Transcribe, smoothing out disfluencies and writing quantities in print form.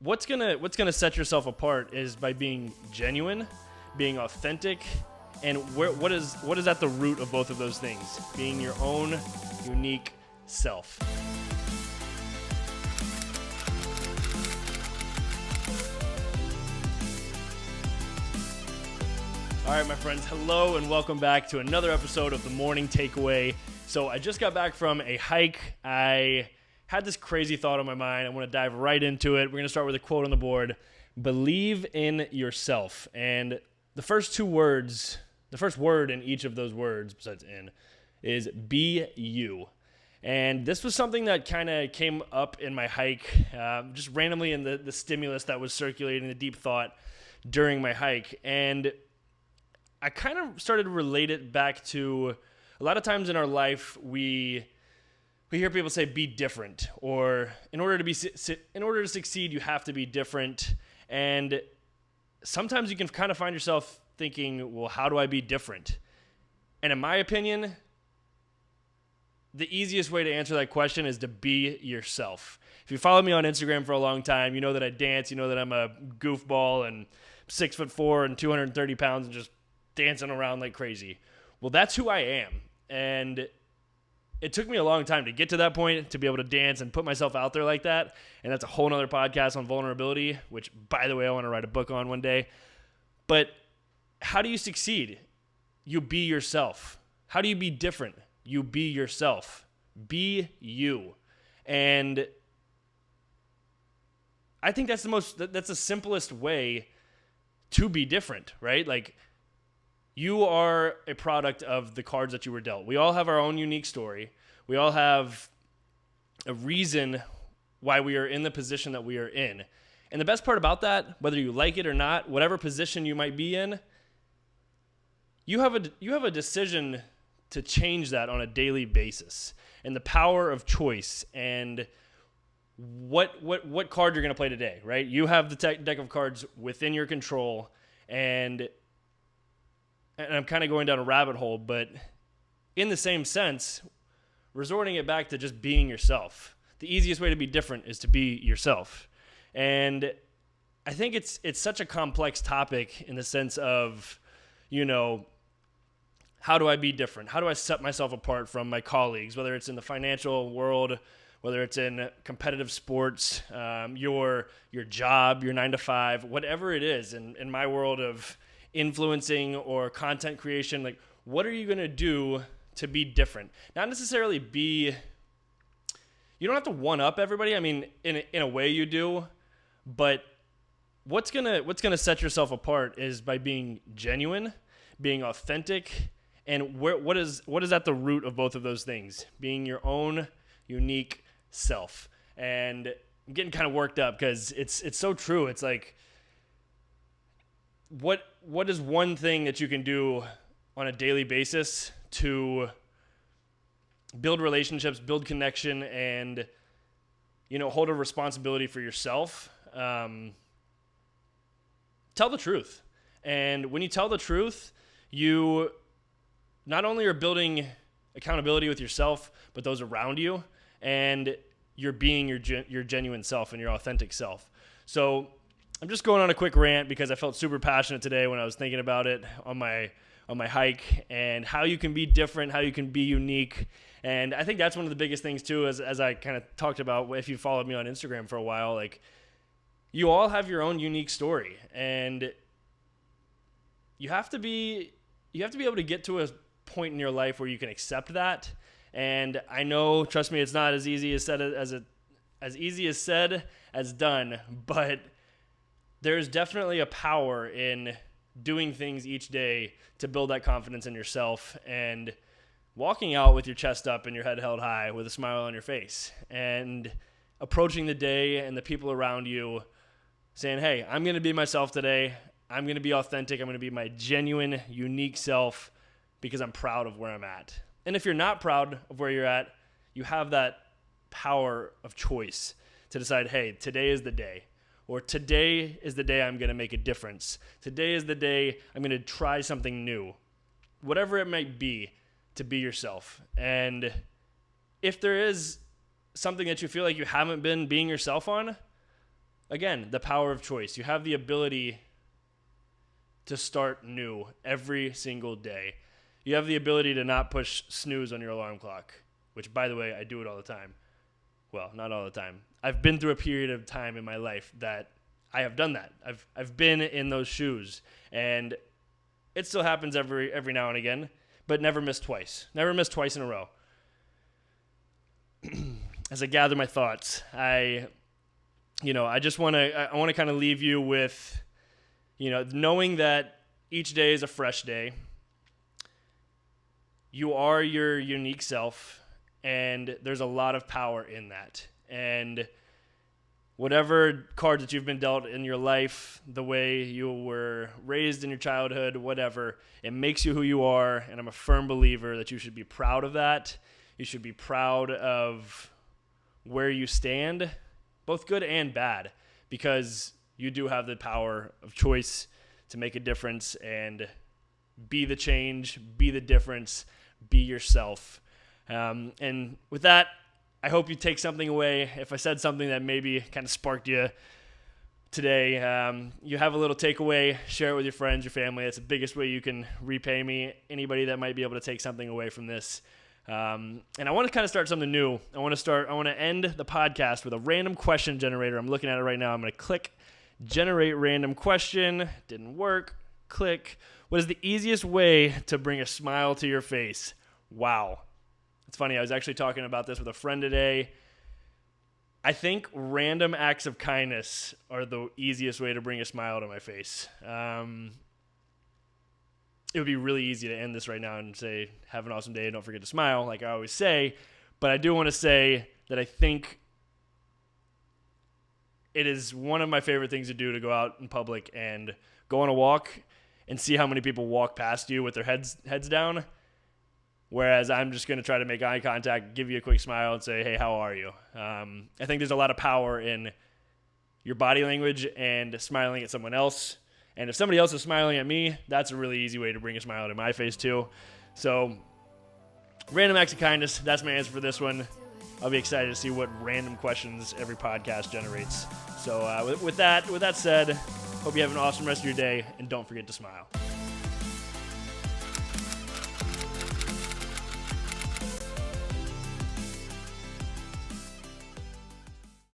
what's gonna set yourself apart is by being genuine, being authentic, and what is at the root of both of those things? Being your own unique self. All right, my friends, hello and welcome back to another episode of the Morning Takeaway. So I just got back from a hike. I had this crazy thought on my mind. I want to dive right into it. We're going to start with a quote on the board. Believe in yourself. And the first word in each of those words, besides in, is be you. And this was something that kind of came up in my hike, just randomly in the stimulus that was circulating, the deep thought during my hike. And I kind of started to relate it back to a lot of times in our life, we hear people say, be different, or in order to succeed, you have to be different. And sometimes you can kind of find yourself thinking, well, how do I be different? And in my opinion, the easiest way to answer that question is to be yourself. If you follow me on Instagram for a long time, you know that I dance, you know that I'm a goofball and 6'4" and 230 pounds and just dancing around like crazy. Well, that's who I am. And it took me a long time to get to that point, to be able to dance and put myself out there like that. And that's a whole nother podcast on vulnerability, which, by the way, I want to write a book on one day. But how do you succeed? You be yourself. How do you be different? You be yourself. Be you. And I think that's the simplest way to be different, right? Like, you are a product of the cards that you were dealt. We all have our own unique story. We all have a reason why we are in the position that we are in. And the best part about that, whether you like it or not, whatever position you might be in, you have a decision to change that on a daily basis. And the power of choice and what card you're going to play today, right? You have the deck of cards within your control, and I'm kind of going down a rabbit hole, but in the same sense, resorting it back to just being yourself. The easiest way to be different is to be yourself. And I think it's such a complex topic in the sense of, how do I be different? How do I set myself apart from my colleagues, whether it's in the financial world, whether it's in competitive sports, your job, your 9 to 5, whatever it is. In my world of influencing or content creation, like, what are you going to do to be different? Not necessarily you don't have to one up everybody. I mean, in a way you do, but what's going to set yourself apart is by being genuine, being authentic, and what is at the root of both of those things? Being your own unique self. And I'm getting kind of worked up because it's so true. It's like, what is one thing that you can do on a daily basis to build relationships, build connection, and hold a responsibility for yourself? Tell the truth. And when you tell the truth, you not only are building accountability with yourself, but those around you, and you're being your genuine self and your authentic self. So I'm just going on a quick rant because I felt super passionate today when I was thinking about it on my hike, and how you can be different, how you can be unique. And I think that's one of the biggest things too, as I kind of talked about, if you followed me on Instagram for a while, like, you all have your own unique story, and you have to be able to get to a point in your life where you can accept that. And I know, trust me, it's not as easy as said as done, but there's definitely a power in doing things each day to build that confidence in yourself and walking out with your chest up and your head held high with a smile on your face, and approaching the day and the people around you saying, hey, I'm going to be myself today. I'm going to be authentic. I'm going to be my genuine, unique self because I'm proud of where I'm at. And if you're not proud of where you're at, you have that power of choice to decide, hey, today is the day. Or today is the day I'm going to make a difference. Today is the day I'm going to try something new. Whatever it might be, to be yourself. And if there is something that you feel like you haven't been being yourself on, again, the power of choice. You have the ability to start new every single day. You have the ability to not push snooze on your alarm clock, which, by the way, I do it all the time. Well, not all the time. I've been through a period of time in my life that I have done that. I've been in those shoes, and it still happens every now and again, but never missed twice. Never missed twice in a row. As I gather my thoughts, I want to kind of leave you with, knowing that each day is a fresh day. You are your unique self, and there's a lot of power in that. And whatever cards that you've been dealt in your life, the way you were raised in your childhood, whatever, it makes you who you are, and I'm a firm believer that you should be proud of that. You should be proud of where you stand, both good and bad, because you do have the power of choice to make a difference and be the change, be the difference, be yourself. And with that, I hope you take something away. If I said something that maybe kind of sparked you today, you have a little takeaway, share it with your friends, your family. That's the biggest way you can repay me. Anybody that might be able to take something away from this. And I want to kind of start something new. I want to end the podcast with a random question generator. I'm looking at it right now. I'm going to click generate random question. Didn't work. Click. What is the easiest way to bring a smile to your face? Wow. It's funny. I was actually talking about this with a friend today. I think random acts of kindness are the easiest way to bring a smile to my face. It would be really easy to end this right now and say, have an awesome day and don't forget to smile, like I always say. But I do want to say that I think it is one of my favorite things to do, to go out in public and go on a walk and see how many people walk past you with their heads down. Whereas I'm just going to try to make eye contact, give you a quick smile, and say, hey, how are you? I think there's a lot of power in your body language and smiling at someone else. And if somebody else is smiling at me, that's a really easy way to bring a smile to my face too. So, random acts of kindness, that's my answer for this one. I'll be excited to see what random questions every podcast generates. So with that said, hope you have an awesome rest of your day, and don't forget to smile.